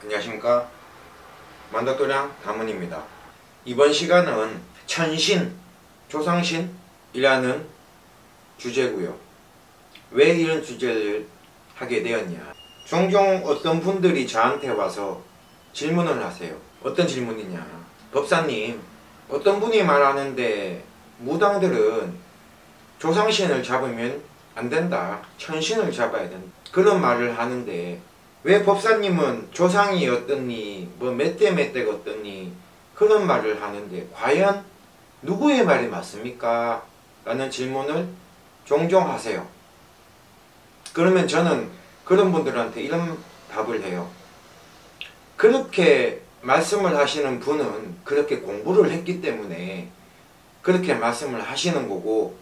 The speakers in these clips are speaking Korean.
안녕하십니까, 만덕도량 다문입니다. 이번 시간은 천신, 조상신이라는 주제고요. 왜 이런 주제를 하게 되었냐, 종종 어떤 분들이 저한테 와서 질문을 하세요. 어떤 질문이냐, 법사님, 어떤 분이 말하는데 무당들은 조상신을 잡으면 안 된다, 천신을 잡아야 된다, 그런 말을 하는데 왜 법사님은 조상이 어떻니, 뭐 몇 대 몇 대가 어떻니, 그런 말을 하는데 과연 누구의 말이 맞습니까? 라는 질문을 종종 하세요. 그러면 저는 그런 분들한테 이런 답을 해요. 그렇게 말씀을 하시는 분은 그렇게 공부를 했기 때문에 그렇게 말씀을 하시는 거고,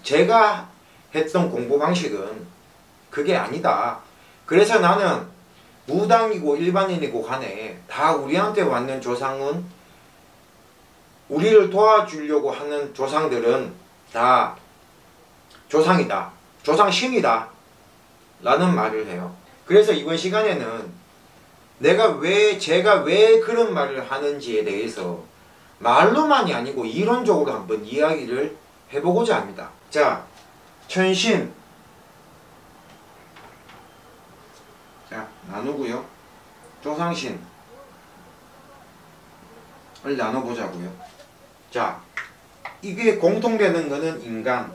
제가 했던 공부 방식은 그게 아니다. 그래서 나는 무당이고 일반인이고 간에 다 우리한테 왔는 조상은, 우리를 도와주려고 하는 조상들은 다 조상이다, 조상신이다 라는 말을 해요. 그래서 이번 시간에는 제가 왜 그런 말을 하는지에 대해서 말로만이 아니고 이론적으로 한번 이야기를 해보고자 합니다. 자, 천신, 자, 나누고요. 조상신을 나눠보자고요. 자, 이게 공통되는 거는 인간.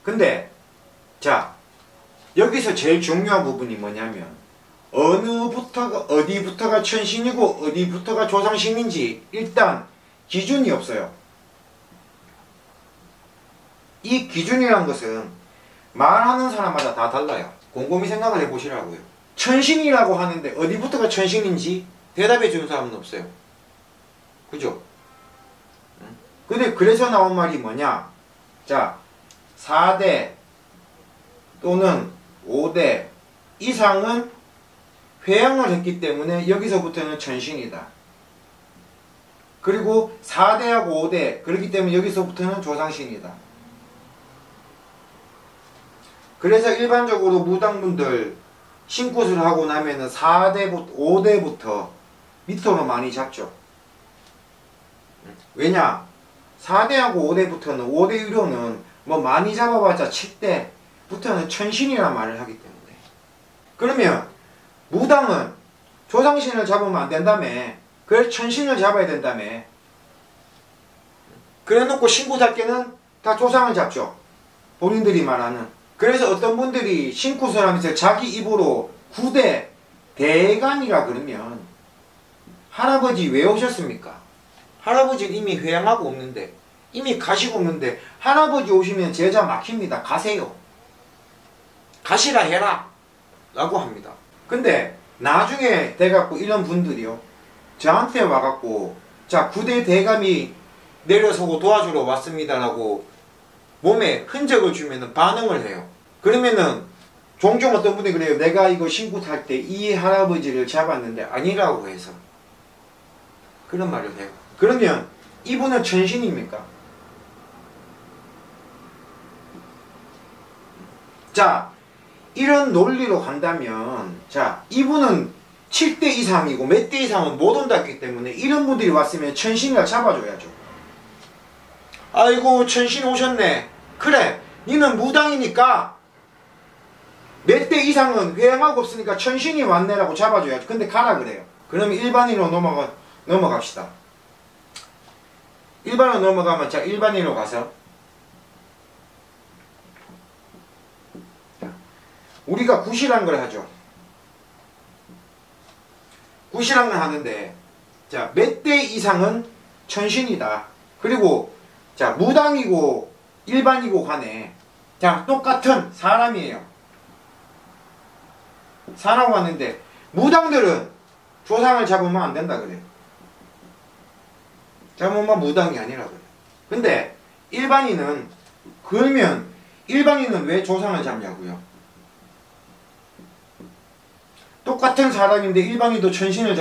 근데 자, 여기서 제일 중요한 부분이 뭐냐면 어디부터가 천신이고 어디부터가 조상신인지 일단 기준이 없어요. 이 기준이란 것은 말하는 사람마다 다 달라요. 곰곰이 생각을 해보시라고요. 천신이라고 하는데 어디부터가 천신인지 대답해 주는 사람은 없어요. 그죠? 근데 그래서 나온 말이 뭐냐, 자, 4대 또는 5대 이상은 회양을 했기 때문에 여기서부터는 천신이다. 그리고 4대하고 5대 그렇기 때문에 여기서부터는 조상신이다. 그래서 일반적으로 무당분들 신굿을 하고 나면은 5대부터 밑으로 많이 잡죠. 왜냐, 4대하고 5대부터는 5대 의료는 뭐 많이 잡아봤자 7대부터는 천신이란 말을 하기 때문에. 그러면 무당은 조상신을 잡으면 안 된다며, 그래서 천신을 잡아야 된다며. 그래 놓고 신굿할 때는 다 조상을 잡죠, 본인들이 말하는. 그래서 어떤 분들이 신굿을 하면서 자기 입으로 9대 대간이라 그러면 할아버지 왜 오셨습니까? 할아버지는 이미 회양하고 없는데, 이미 가시고 없는데 할아버지 오시면 제자 막힙니다. 가세요, 가시라 해라 라고 합니다. 근데 나중에 돼갖고 이런 분들이요, 저한테 와갖고 자, 9대 대감이 내려서고 도와주러 왔습니다 라고 몸에 흔적을 주면은 반응을 해요. 그러면은 종종 어떤 분이 그래요. 내가 이거 신굿할 때 이 할아버지를 잡았는데 아니라고 해서 그런 말을 해요. 그러면 이분은 천신입니까? 자, 이런 논리로 간다면, 자, 이분은 7대 이상이고 몇 대 이상은 못 온다기 때문에 이런 분들이 왔으면 천신이라 잡아줘야죠. 아이고, 천신 오셨네. 그래, 니는 무당이니까 몇 대 이상은 회양하고 없으니까 천신이 왔네라고 잡아줘야죠. 근데 가라 그래요. 그러면 일반인으로 넘어갑시다. 일반으로 넘어가면, 자, 일반인으로 가서 우리가 굿이란 걸 하죠. 굿이란 걸 하는데, 자, 몇 대 이상은 천신이다. 그리고 자, 무당이고 일반이고 간에 자, 똑같은 사람이에요. 사람 왔는데 무당들은 조상을 잡으면 안 된다 그래요. 잡으면 무당이 아니라 그래요. 근데 일반인은, 그러면 일반인은 왜 조상을 잡냐고요? 똑같은 사람인데 일반인도 천신을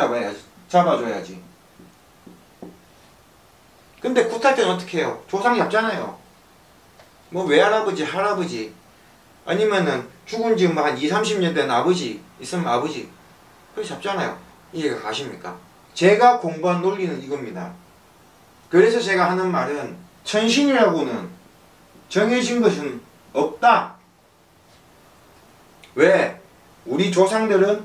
잡아줘야지. 근데 굿할 때는 어떻게 해요? 조상 잡잖아요. 뭐 외할아버지, 할아버지, 아니면은 죽은 지 뭐 한 2, 30년 된 아버지 있으면 아버지 그렇게 잡잖아요. 이해가 가십니까? 제가 공부한 논리는 이겁니다. 그래서 제가 하는 말은 천신이라고는 정해진 것은 없다. 왜? 우리 조상들은,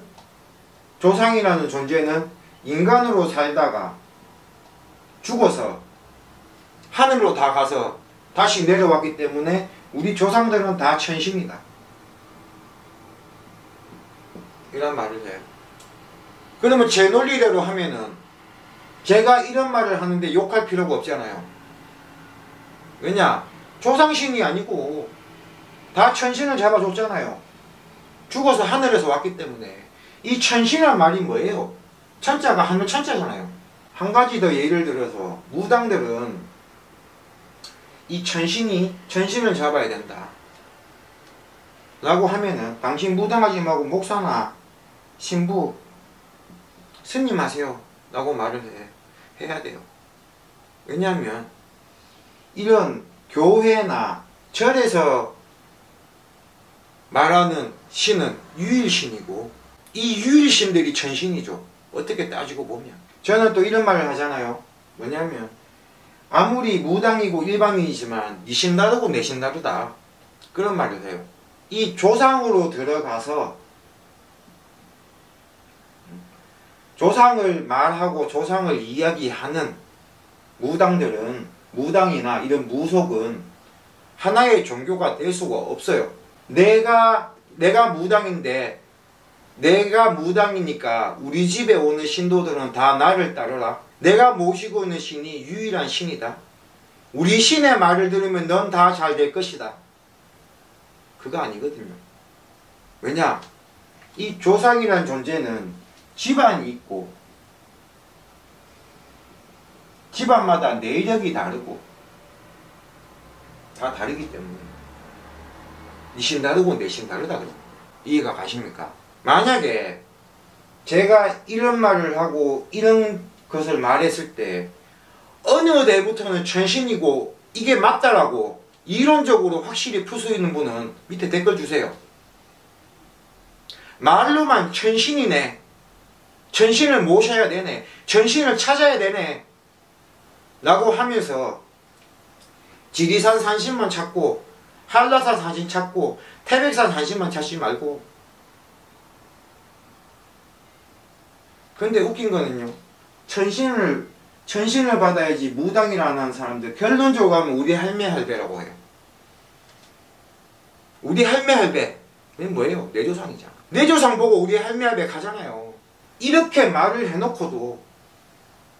조상이라는 존재는 인간으로 살다가 죽어서 하늘로 다 가서 다시 내려왔기 때문에 우리 조상들은 다 천신이다. 이런 말을 해요. 그러면 제 논리대로 하면은 제가 이런 말을 하는데 욕할 필요가 없잖아요. 왜냐? 조상신이 아니고 다 천신을 잡아줬잖아요. 죽어서 하늘에서 왔기 때문에. 이 천신이란 말이 뭐예요? 천자가 하늘 천자잖아요. 한 가지 더 예를 들어서 무당들은 이 천신을 잡아야 된다 라고 하면은 당신 무당하지 말고 목사나 신부 스님 하세요 라고 말을 해야 돼요. 왜냐하면 이런 교회나 절에서 말하는 신은 유일신이고 이 유일신들이 천신이죠. 어떻게 따지고 보면. 저는 또 이런 말을 하잖아요. 뭐냐면 아무리 무당이고 일반인이지만 니 신 다르고 내 신 다르다. 그런 말을 해요. 이 조상으로 들어가서 조상을 말하고 조상을 이야기하는 무당들은, 무당이나 이런 무속은 하나의 종교가 될 수가 없어요. 내가 무당인데 내가 무당이니까 우리 집에 오는 신도들은 다 나를 따르라. 내가 모시고 있는 신이 유일한 신이다. 우리 신의 말을 들으면 넌 다 잘 될 것이다. 그거 아니거든요. 왜냐? 이 조상이라는 존재는 집안이 있고 집안마다 내력이 다르고 다 다르기 때문에 니 신 다르고 내 신 다르다. 이해가 가십니까? 만약에 제가 이런 말을 하고 이런 것을 말했을 때 어느 데부터는 천신이고 이게 맞다라고 이론적으로 확실히 풀 수 있는 분은 밑에 댓글 주세요. 말로만 천신이네, 천신을 모셔야 되네, 천신을 찾아야 되네 라고 하면서 지리산 산신만 찾고 한라산 산신 찾고 태백산 산신만 찾지 말고. 근데 웃긴 거는요, 천신을 받아야지 무당이라는 사람들 결론적으로 하면 우리 할매 할배라고 해요. 우리 할매 할배 이게 뭐예요? 내 조상이잖아. 내 조상 보고 우리 할매 할배 가잖아요. 이렇게 말을 해놓고도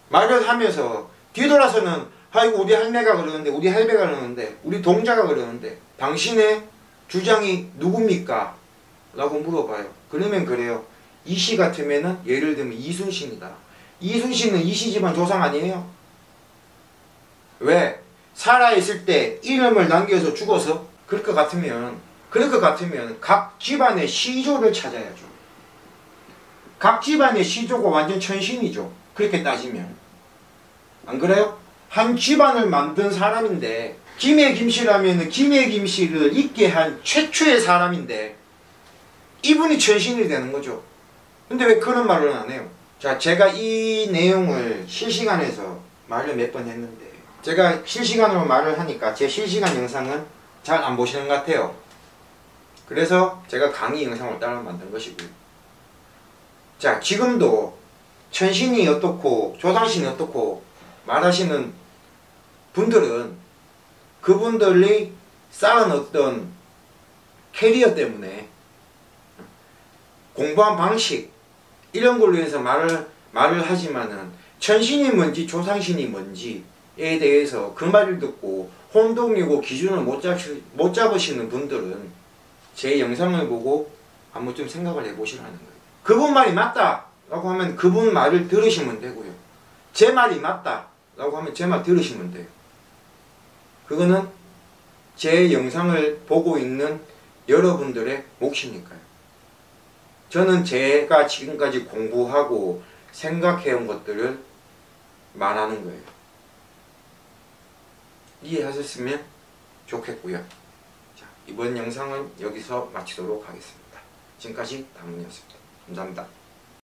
말을 하면서 뒤돌아서는 아이고 우리 할매가 그러는데, 우리 할배가 그러는데, 우리 동자가 그러는데 당신의 주장이 누굽니까? 라고 물어봐요. 그러면 그래요. 이씨 같으면은 예를 들면 이순신이다. 이순신은 이씨 집안 조상 아니에요? 왜? 살아있을 때 이름을 남겨서 죽어서? 그럴 것 같으면 각 집안의 시조를 찾아야죠. 각 집안의 시조가 완전 천신이죠. 그렇게 따지면. 안 그래요? 한 집안을 만든 사람인데, 김해 김씨라면 김해 김씨를 있게 한 최초의 사람인데 이분이 천신이 되는 거죠. 근데 왜 그런 말을 안 해요? 자, 제가 이 내용을 실시간에서 말을 몇 번 했는데, 제가 실시간으로 말을 하니까 제 실시간 영상은 잘 안 보시는 것 같아요. 그래서 제가 강의 영상을 따로 만든 것이고요. 자, 지금도 천신이 어떻고 조상신이 어떻고 말하시는 분들은 그분들이 쌓은 어떤 캐리어 때문에 공부한 방식 이런 걸로 해서 말을 하지만은 천신이 뭔지 조상신이 뭔지에 대해서 그 말을 듣고 혼동이고 기준을 못 잡으시는 분들은 제 영상을 보고 한번 좀 생각을 해보시라는 거예요. 그분 말이 맞다 라고 하면 그분 말을 들으시면 되고요. 제 말이 맞다 라고 하면 제 말 들으시면 돼요. 그거는 제 영상을 보고 있는 여러분들의 몫이니까요. 저는 제가 지금까지 공부하고 생각해온 것들을 말하는 거예요. 이해하셨으면 좋겠고요. 자, 이번 영상은 여기서 마치도록 하겠습니다. 지금까지 다문이었습니다. 감사합니다.